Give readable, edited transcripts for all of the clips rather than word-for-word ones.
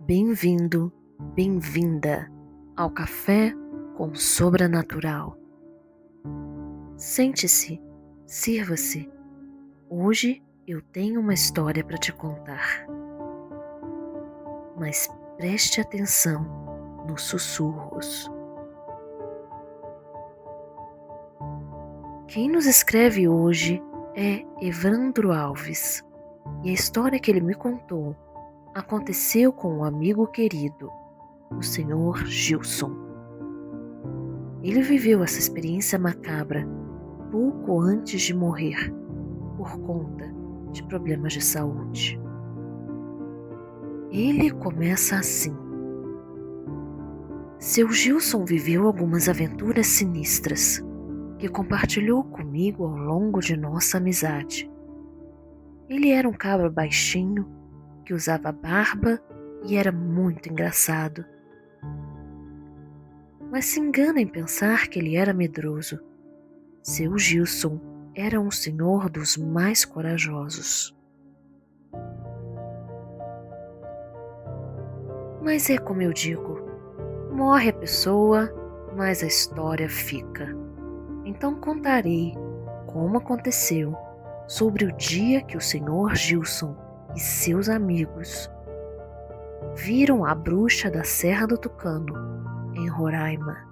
Bem-vindo, bem-vinda ao Café com Sobrenatural. Sente-se, sirva-se. Hoje eu tenho uma história para te contar. Mas preste atenção nos sussurros. Quem nos escreve hoje é Evandro Alves, e a história que ele me contou aconteceu com um amigo querido, o Sr. Gilson. Ele viveu essa experiência macabra pouco antes de morrer, por conta de problemas de saúde. Ele começa assim. Seu Gilson viveu algumas aventuras sinistras que compartilhou comigo ao longo de nossa amizade. Ele era um cabra baixinho, que usava barba e era muito engraçado. Mas se engana em pensar que ele era medroso. Seu Gilson era um senhor dos mais corajosos. Mas é como eu digo, morre a pessoa, mas a história fica. Então contarei como aconteceu sobre o dia que o senhor Gilson e seus amigos viram a bruxa da Serra do Tucano, em Roraima.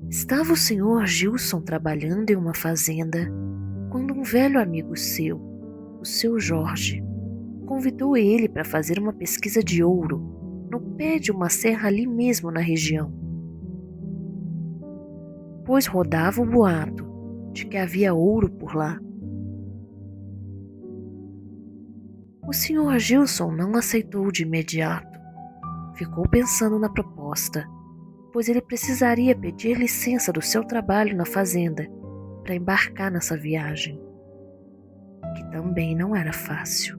Estava o senhor Gilson trabalhando em uma fazenda quando um velho amigo seu, o seu Jorge, convidou ele para fazer uma pesquisa de ouro no pé de uma serra ali mesmo na região, pois rodava o boato de que havia ouro por lá. O senhor Gilson não aceitou de imediato. Ficou pensando na proposta, pois ele precisaria pedir licença do seu trabalho na fazenda para embarcar nessa viagem, que também não era fácil.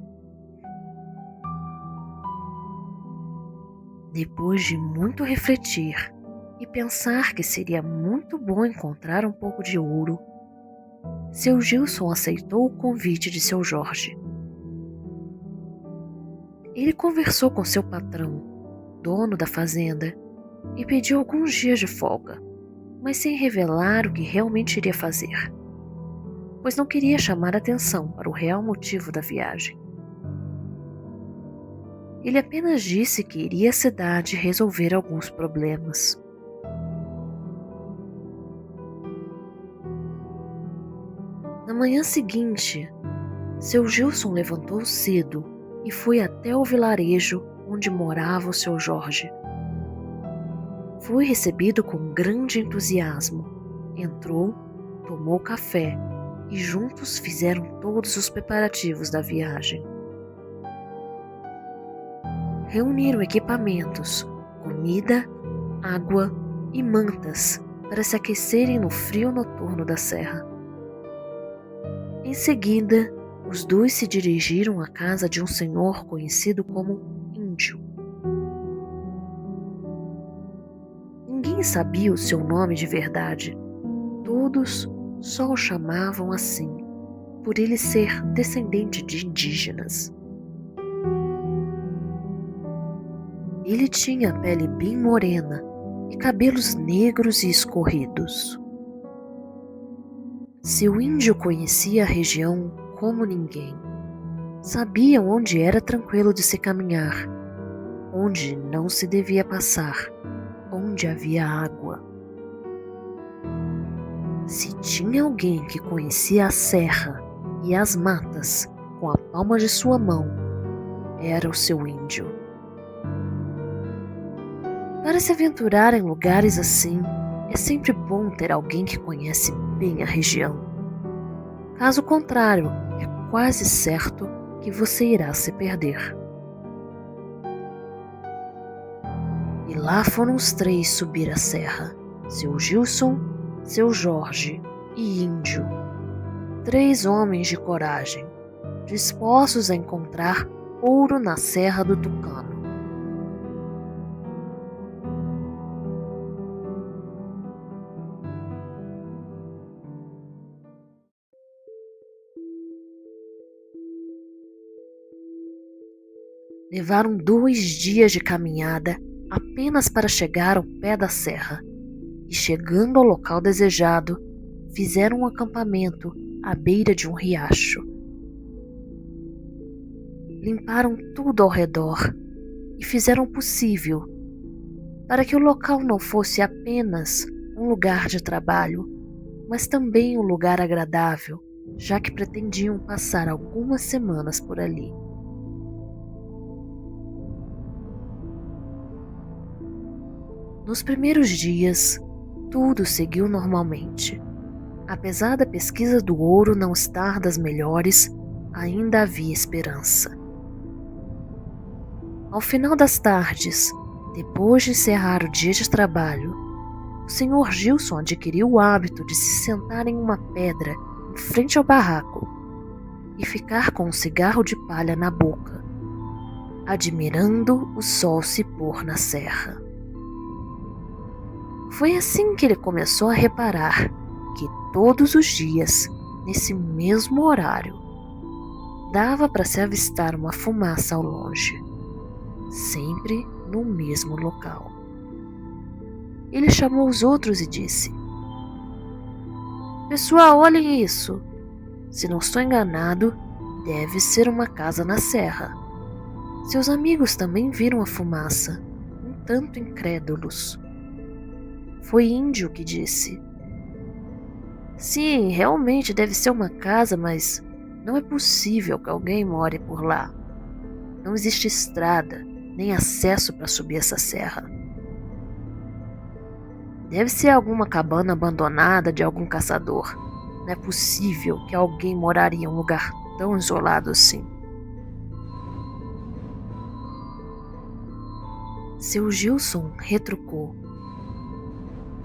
Depois de muito refletir e pensar que seria muito bom encontrar um pouco de ouro, seu Gilson aceitou o convite de seu Jorge. Ele conversou com seu patrão, dono da fazenda, e pediu alguns dias de folga, mas sem revelar o que realmente iria fazer, pois não queria chamar atenção para o real motivo da viagem. Ele apenas disse que iria à cidade resolver alguns problemas. Na manhã seguinte, seu Gilson levantou cedo e foi até o vilarejo onde morava o seu Jorge. Foi recebido com grande entusiasmo. Entrou, tomou café e juntos fizeram todos os preparativos da viagem. Reuniram equipamentos, comida, água e mantas para se aquecerem no frio noturno da serra. Em seguida, os dois se dirigiram à casa de um senhor conhecido como Índio. Ninguém sabia o seu nome de verdade. Todos só o chamavam assim, por ele ser descendente de indígenas. Ele tinha a pele bem morena e cabelos negros e escorridos. Seu índio conhecia a região como ninguém. Sabia onde era tranquilo de se caminhar, onde não se devia passar, onde havia água. Se tinha alguém que conhecia a serra e as matas com a palma de sua mão, era o seu índio. Para se aventurar em lugares assim, é sempre bom ter alguém que conhece bem a região. Caso contrário, é quase certo que você irá se perder. E lá foram os três subir a serra: seu Gilson, seu Jorge e Índio. 3 homens de coragem, dispostos a encontrar ouro na Serra do Tucano. Levaram 2 dias de caminhada apenas para chegar ao pé da serra, e chegando ao local desejado, fizeram um acampamento à beira de um riacho. Limparam tudo ao redor e fizeram o possível para que o local não fosse apenas um lugar de trabalho, mas também um lugar agradável, já que pretendiam passar algumas semanas por ali. Nos primeiros dias, tudo seguiu normalmente. Apesar da pesquisa do ouro não estar das melhores, ainda havia esperança. Ao final das tardes, depois de encerrar o dia de trabalho, o Sr. Gilson adquiriu o hábito de se sentar em uma pedra em frente ao barraco e ficar com um cigarro de palha na boca, admirando o sol se pôr na serra. Foi assim que ele começou a reparar que todos os dias, nesse mesmo horário, dava para se avistar uma fumaça ao longe, sempre no mesmo local. Ele chamou os outros e disse: "Pessoal, olhem isso! Se não estou enganado, deve ser uma casa na serra." Seus amigos também viram a fumaça, um tanto incrédulos. Foi Índio que disse: "Sim, realmente deve ser uma casa, mas não é possível que alguém more por lá. Não existe estrada, nem acesso para subir essa serra. Deve ser alguma cabana abandonada de algum caçador. Não é possível que alguém moraria em um lugar tão isolado assim." Seu Gilson retrucou: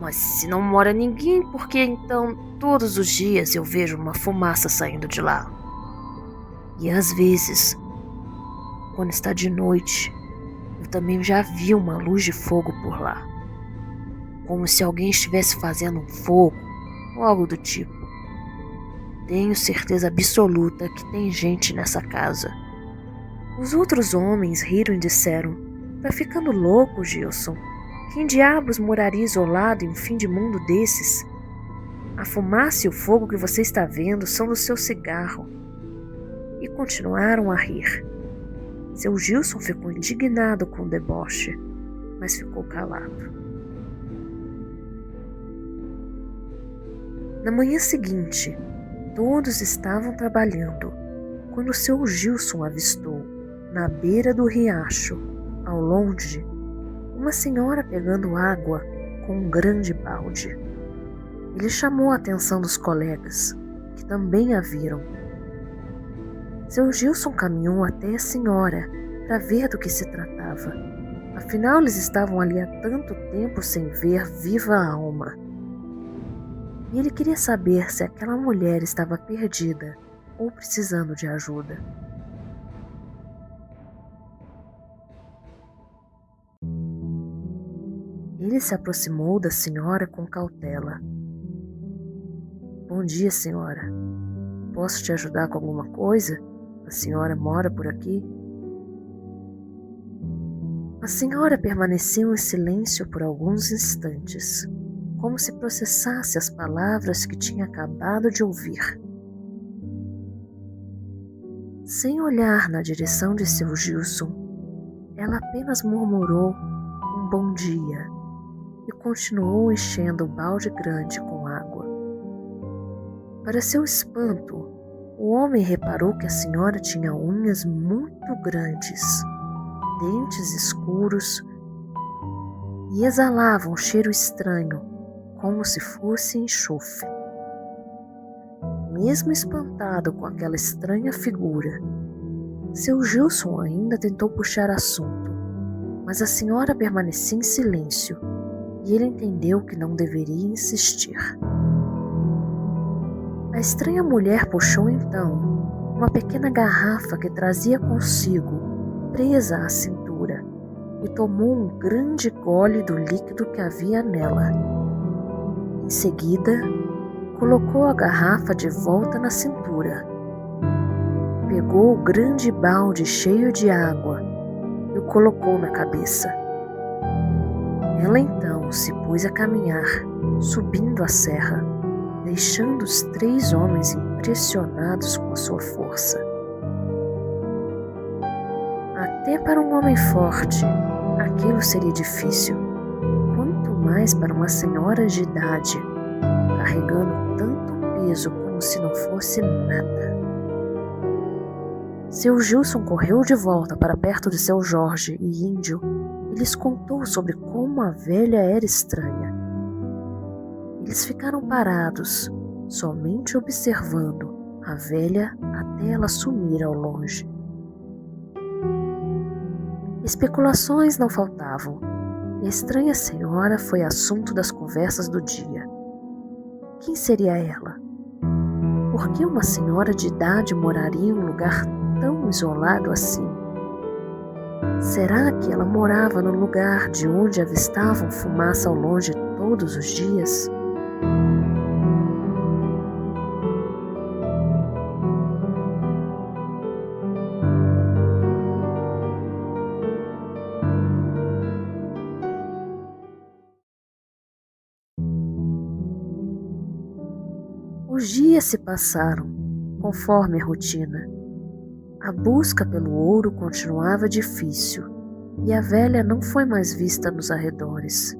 "Mas se não mora ninguém, por que então todos os dias eu vejo uma fumaça saindo de lá? E às vezes, quando está de noite, eu também já vi uma luz de fogo por lá, como se alguém estivesse fazendo um fogo ou algo do tipo. Tenho certeza absoluta que tem gente nessa casa." Os outros homens riram e disseram: "Tá ficando louco, Gilson. Quem diabos moraria isolado em um fim de mundo desses? A fumaça e o fogo que você está vendo são do seu cigarro." E continuaram a rir. Seu Gilson ficou indignado com o deboche, mas ficou calado. Na manhã seguinte, todos estavam trabalhando quando seu Gilson avistou, na beira do riacho, ao longe, uma senhora pegando água com um grande balde. Ele chamou a atenção dos colegas, que também a viram. Seu Gilson caminhou até a senhora para ver do que se tratava. Afinal, eles estavam ali há tanto tempo sem ver viva a alma. E ele queria saber se aquela mulher estava perdida ou precisando de ajuda. Ele se aproximou da senhora com cautela. "Bom dia, senhora. Posso te ajudar com alguma coisa? A senhora mora por aqui?" A senhora permaneceu em silêncio por alguns instantes, como se processasse as palavras que tinha acabado de ouvir. Sem olhar na direção de seu Gilson, ela apenas murmurou um bom dia e continuou enchendo o balde grande com água. Para seu espanto, o homem reparou que a senhora tinha unhas muito grandes, dentes escuros e exalava um cheiro estranho, como se fosse enxofre. Mesmo espantado com aquela estranha figura, seu Gilson ainda tentou puxar assunto, Mas a senhora permanecia em silêncio e ele entendeu que não deveria insistir. A estranha mulher puxou então uma pequena garrafa que trazia consigo, presa à cintura, e tomou um grande gole do líquido que havia nela. Em seguida, colocou a garrafa de volta na cintura. Pegou o grande balde cheio de água e o colocou na cabeça. Ela então se pôs a caminhar, subindo a serra, deixando os 3 homens impressionados com a sua força. Até para um homem forte, aquilo seria difícil, quanto mais para uma senhora de idade, carregando tanto peso como se não fosse nada. Seu Gilson correu de volta para perto de seu Jorge e Índio e lhes contou sobre como a velha era estranha. Eles ficaram parados, somente observando a velha até ela sumir ao longe. Especulações não faltavam, e a estranha senhora foi assunto das conversas do dia. Quem seria ela? Por que uma senhora de idade moraria em um lugar tão isolado assim? Será que ela morava no lugar de onde avistavam fumaça ao longe todos os dias? Os dias se passaram, conforme a rotina. A busca pelo ouro continuava difícil e a velha não foi mais vista nos arredores.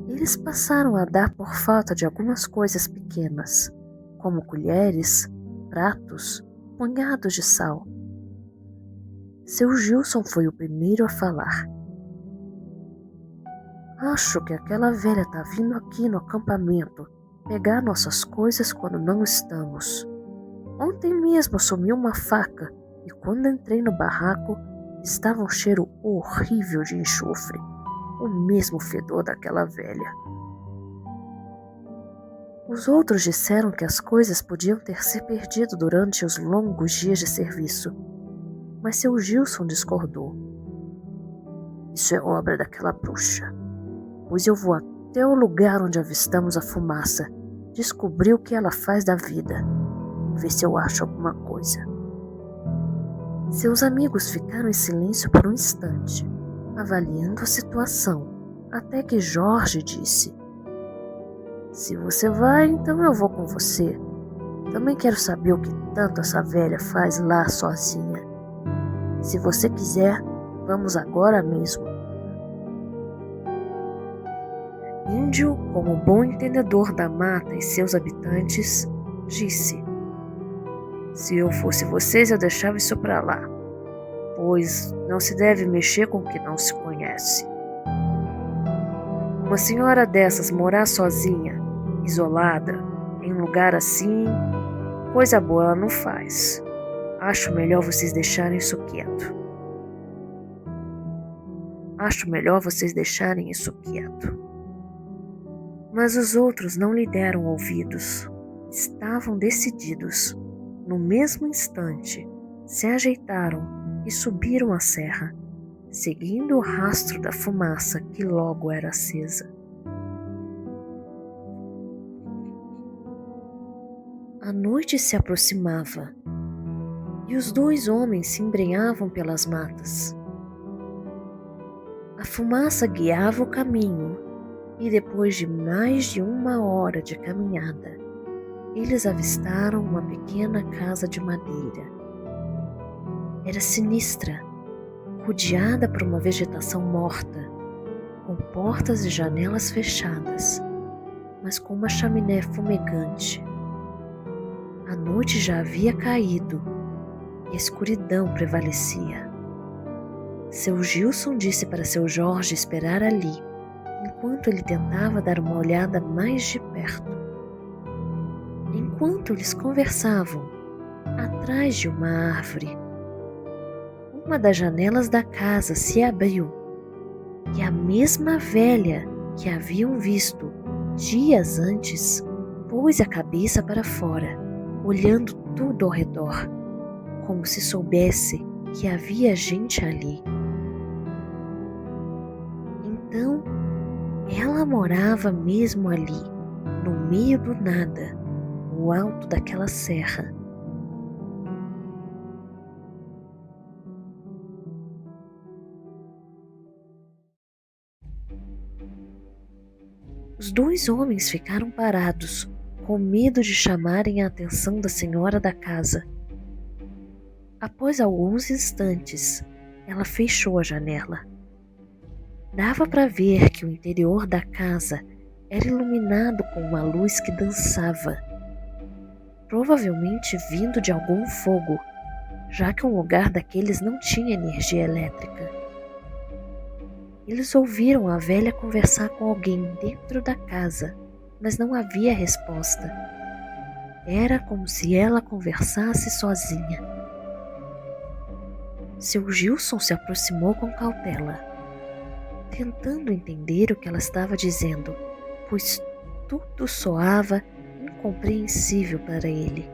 Eles passaram a dar por falta de algumas coisas pequenas, como colheres, pratos, punhados de sal. Seu Gilson foi o primeiro a falar. Acho que aquela velha está vindo aqui no acampamento pegar nossas coisas quando não estamos. Ontem mesmo sumiu uma faca e quando entrei no barraco estava um cheiro horrível de enxofre, o mesmo fedor daquela velha. Os outros disseram que as coisas podiam ter se perdido durante os longos dias de serviço, mas seu Gilson discordou. Isso é obra daquela bruxa, pois eu vou até o lugar onde avistamos a fumaça, descobrir o que ela faz da vida, ver se eu acho alguma coisa. Seus amigos ficaram em silêncio por um instante, avaliando a situação, até que Jorge disse: Se você vai, então eu vou com você. Também quero saber o que tanto essa velha faz lá sozinha. Se você quiser, vamos agora mesmo. Índio, como bom entendedor da mata e seus habitantes, disse: Se eu fosse vocês, eu deixava isso para lá, pois não se deve mexer com o que não se conhece. Uma senhora dessas morar sozinha, isolada, em um lugar assim, coisa boa ela não faz. Acho melhor vocês deixarem isso quieto. Mas os outros não lhe deram ouvidos. Estavam decididos. No mesmo instante, se ajeitaram e subiram a serra, seguindo o rastro da fumaça que logo era acesa. A noite se aproximava e os 2 homens se embrenhavam pelas matas. A fumaça guiava o caminho e depois de mais de 1 hora de caminhada, eles avistaram uma pequena casa de madeira. Era sinistra, rodeada por uma vegetação morta, com portas e janelas fechadas, mas com uma chaminé fumegante. A noite já havia caído e a escuridão prevalecia. Seu Gilson disse para seu Jorge esperar ali, enquanto ele tentava dar uma olhada mais de perto. Enquanto eles conversavam, atrás de uma árvore, um uma das janelas da casa se abriu e a mesma velha que haviam visto dias antes pôs a cabeça para fora, olhando tudo ao redor, como se soubesse que havia gente ali. Então, ela morava mesmo ali, no meio do nada, no alto daquela serra. Os dois homens ficaram parados, com medo de chamarem a atenção da senhora da casa. Após alguns instantes, ela fechou a janela. Dava para ver que o interior da casa era iluminado com uma luz que dançava, provavelmente vindo de algum fogo, já que um lugar daqueles não tinha energia elétrica. Eles ouviram a velha conversar com alguém dentro da casa, mas não havia resposta. Era como se ela conversasse sozinha. Seu Gilson se aproximou com cautela, tentando entender o que ela estava dizendo, pois tudo soava incompreensível para ele.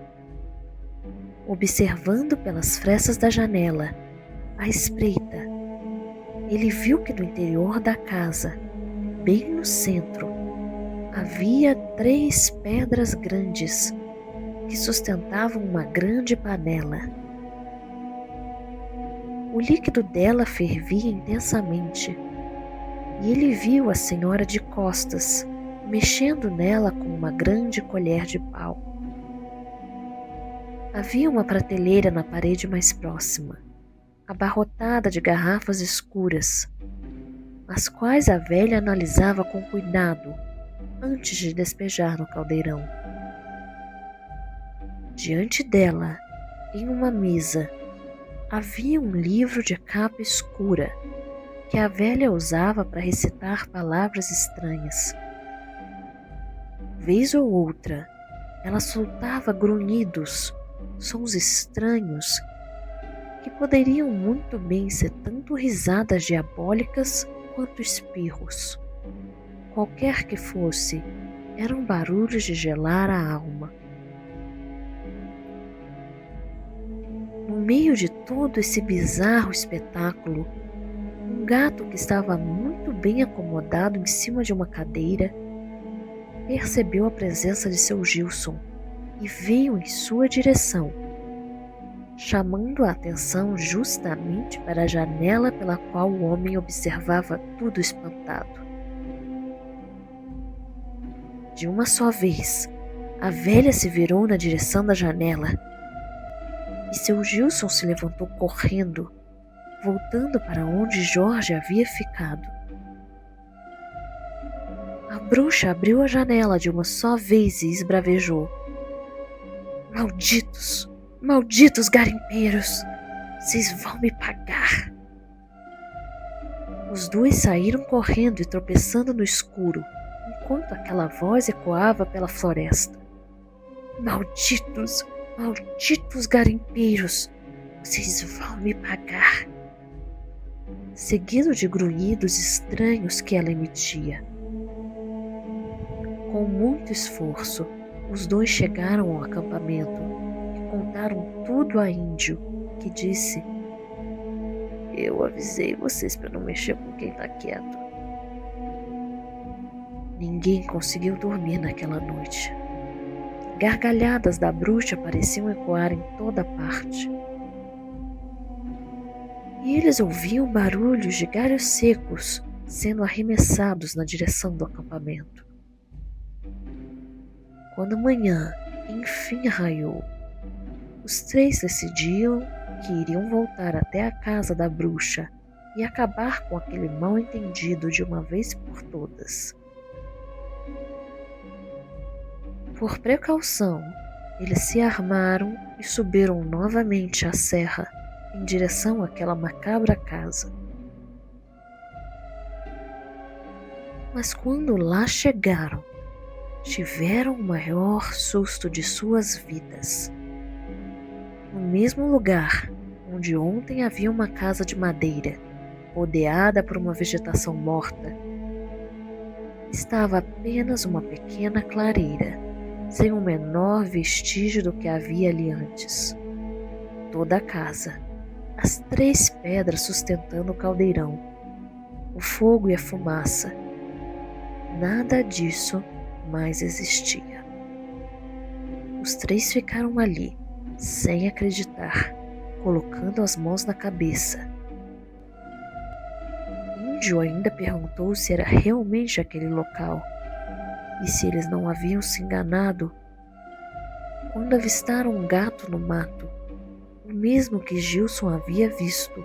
Observando pelas frestas da janela, à espreita, ele viu que no interior da casa, bem no centro, havia 3 pedras grandes que sustentavam uma grande panela. O líquido dela fervia intensamente e ele viu a senhora de costas mexendo nela com uma grande colher de pau. Havia uma prateleira na parede mais próxima, abarrotada de garrafas escuras, as quais a velha analisava com cuidado antes de despejar no caldeirão. Diante dela, em uma mesa, havia um livro de capa escura que a velha usava para recitar palavras estranhas. Vez ou outra, ela soltava grunhidos, sons estranhos que poderiam muito bem ser tanto risadas diabólicas quanto espirros. Qualquer que fosse, eram barulhos de gelar a alma. No meio de todo esse bizarro espetáculo, um gato que estava muito bem acomodado em cima de uma cadeira percebeu a presença de seu Gilson e veio em sua direção, chamando a atenção justamente para a janela pela qual o homem observava tudo espantado. De uma só vez, a velha se virou na direção da janela e seu Gilson se levantou correndo, voltando para onde Jorge havia ficado. A bruxa abriu a janela de uma só vez e esbravejou: "Malditos! Malditos garimpeiros! Vocês vão me pagar!" Os dois saíram correndo e tropeçando no escuro, enquanto aquela voz ecoava pela floresta: "Malditos! Malditos garimpeiros! Vocês vão me pagar!" Seguido de grunhidos estranhos que ela emitia. Com muito esforço, os dois chegaram ao acampamento e contaram tudo a Índio, que disse: "Eu avisei vocês para não mexer com quem está quieto." Ninguém conseguiu dormir naquela noite. Gargalhadas da bruxa pareciam ecoar em toda parte. E eles ouviam barulhos de galhos secos sendo arremessados na direção do acampamento. Quando a manhã enfim raiou, os 3 decidiam que iriam voltar até a casa da bruxa e acabar com aquele mal-entendido de uma vez por todas. Por precaução, eles se armaram e subiram novamente a serra em direção àquela macabra casa. Mas quando lá chegaram, tiveram o maior susto de suas vidas. No mesmo lugar onde ontem havia uma casa de madeira, rodeada por uma vegetação morta, estava apenas uma pequena clareira, sem o menor vestígio do que havia ali antes. Toda a casa, as 3 pedras sustentando o caldeirão, o fogo e a fumaça, nada disso mais existia. Os 3 ficaram ali, sem acreditar, colocando as mãos na cabeça. Índio ainda perguntou se era realmente aquele local e se eles não haviam se enganado quando avistaram um gato no mato, o mesmo que Gilson havia visto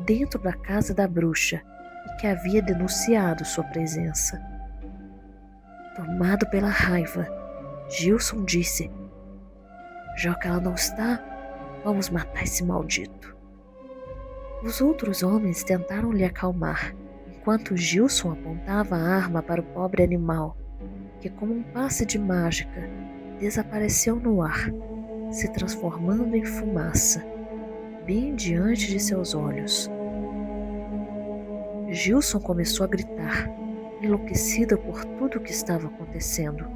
dentro da casa da bruxa e que havia denunciado sua presença. Tomado pela raiva, Gilson disse: já que ela não está, vamos matar esse maldito. Os outros homens tentaram lhe acalmar, enquanto Gilson apontava a arma para o pobre animal, que, como um passe de mágica, desapareceu no ar, se transformando em fumaça, bem diante de seus olhos. Gilson começou a gritar, enlouquecido por tudo o que estava acontecendo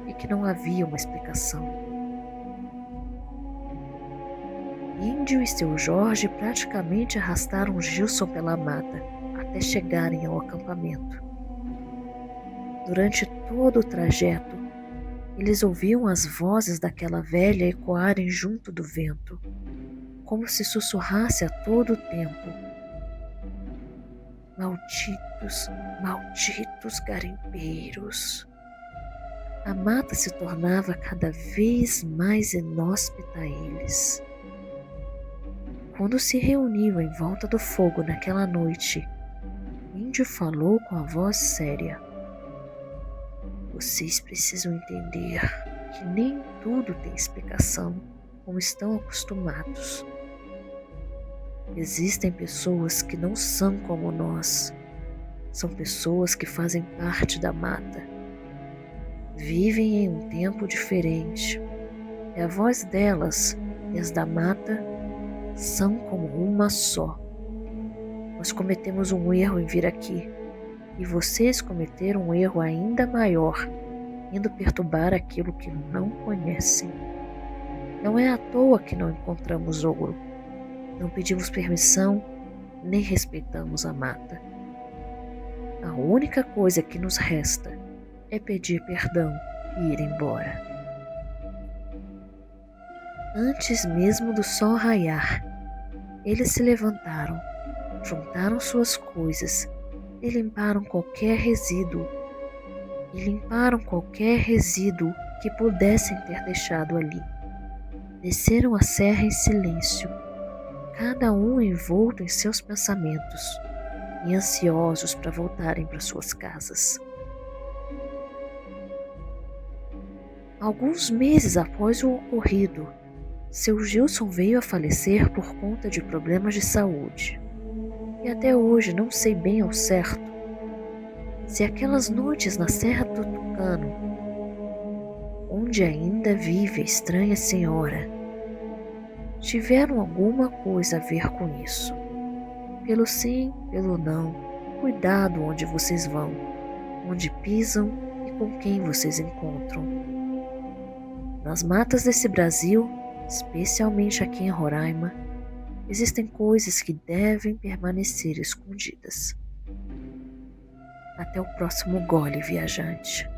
e que não havia uma explicação. Índio e seu Jorge praticamente arrastaram Gilson pela mata até chegarem ao acampamento. Durante todo o trajeto, eles ouviam as vozes daquela velha ecoarem junto do vento, como se sussurrasse a todo o tempo: malditos, malditos garimpeiros. A mata se tornava cada vez mais inóspita a eles. Quando se reuniu em volta do fogo naquela noite, Índio falou com a voz séria: vocês precisam entender que nem tudo tem explicação como estão acostumados. Existem pessoas que não são como nós. São pessoas que fazem parte da mata. Vivem em um tempo diferente. E a voz delas e as da mata são como uma só. Nós cometemos um erro em vir aqui. E vocês cometeram um erro ainda maior, indo perturbar aquilo que não conhecem. Não é à toa que não encontramos ouro. Não pedimos permissão, nem respeitamos a mata. A única coisa que nos resta é pedir perdão e ir embora. Antes mesmo do sol raiar, eles se levantaram, juntaram suas coisas e limparam qualquer resíduo. Que pudessem ter deixado ali. Desceram a serra em silêncio, cada um envolto em seus pensamentos e ansiosos para voltarem para suas casas. Alguns meses após o ocorrido, seu Gilson veio a falecer por conta de problemas de saúde. E até hoje não sei bem ao certo se aquelas noites na Serra do Tucano, onde ainda vive a estranha senhora, tiveram alguma coisa a ver com isso. Pelo sim, pelo não, cuidado onde vocês vão, onde pisam e com quem vocês encontram. Nas matas desse Brasil, especialmente aqui em Roraima, existem coisas que devem permanecer escondidas. Até o próximo gole, viajante.